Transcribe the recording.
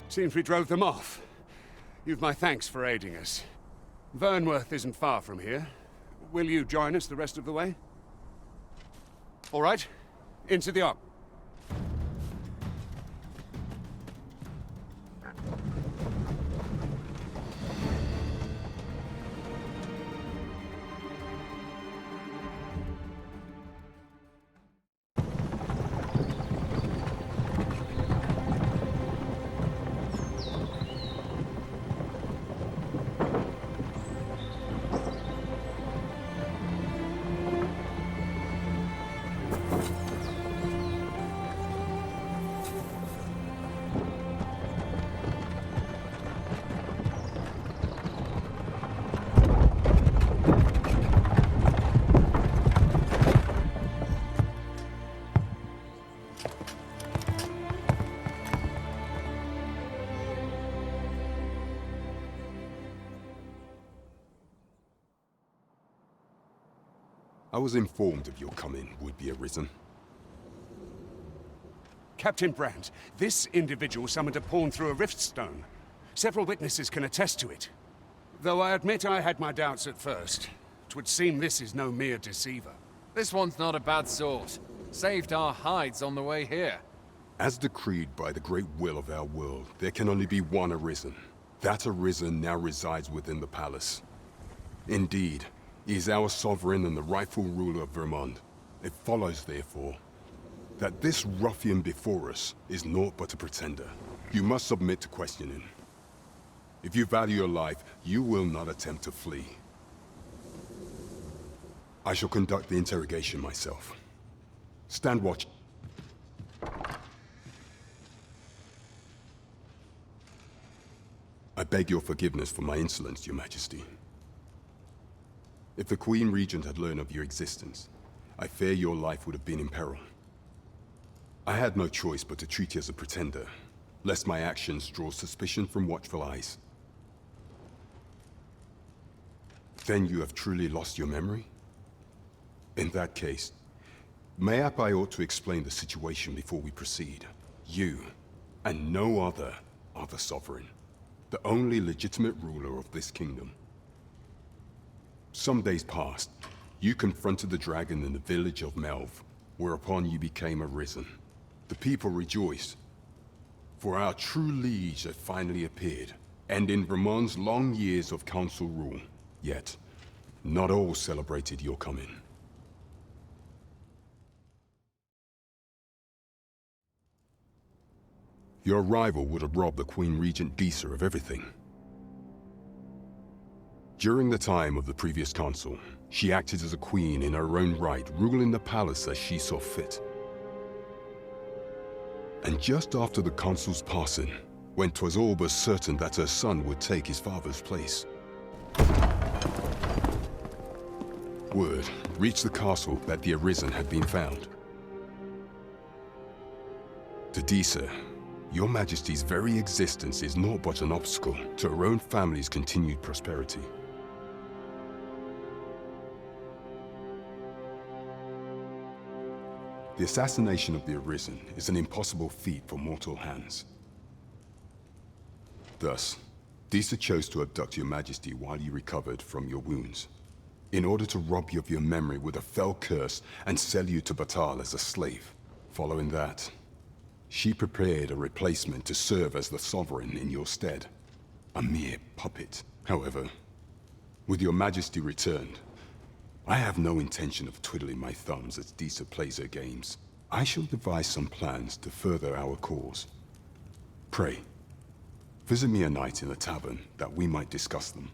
Seems we drove them off. You've my thanks for aiding us. Vernworth isn't far from here. Will you join us the rest of the way? All right. Into the Ark. I was informed of your coming, would-be Arisen. Captain Brandt, this individual summoned a pawn through a rift stone. Several witnesses can attest to it. Though I admit I had my doubts at first. 'Twould seem this is no mere deceiver. This one's not a bad sort. Saved our hides on the way here. As decreed by the great will of our world, there can only be one Arisen. That Arisen now resides within the palace. Indeed, he is our sovereign and the rightful ruler of Vermont. It follows, therefore, that this ruffian before us is naught but a pretender. You must submit to questioning. If you value your life, you will not attempt to flee. I shall conduct the interrogation myself. Stand watch. I beg your forgiveness for my insolence, Your Majesty. If the Queen Regent had learned of your existence, I fear your life would have been in peril. I had no choice but to treat you as a pretender, lest my actions draw suspicion from watchful eyes. Then you have truly lost your memory? In that case, mayhap I ought to explain the situation before we proceed. You, and no other, are the sovereign, the only legitimate ruler of this kingdom. Some days past, you confronted the dragon in the village of Melv, whereupon you became Arisen. The people rejoiced, for our true liege had finally appeared, ending Vermont's long years of council rule. Yet, not all celebrated your coming. Your arrival would have robbed the Queen Regent Disa of everything. During the time of the previous consul, she acted as a queen in her own right, ruling the palace as she saw fit. And just after the consul's passing, when 'twas all but certain that her son would take his father's place, word reached the castle that the Arisen had been found. To Disa, your Majesty's very existence is naught but an obstacle to her own family's continued prosperity. The assassination of the Arisen is an impossible feat for mortal hands. Thus, Disa chose to abduct your Majesty while you recovered from your wounds, in order to rob you of your memory with a fell curse and sell you to Batal as a slave. Following that, she prepared a replacement to serve as the sovereign in your stead. A mere puppet. However, with your Majesty returned, I have no intention of twiddling my thumbs as Disa plays her games. I shall devise some plans to further our cause. Pray, visit me a night in the tavern that we might discuss them.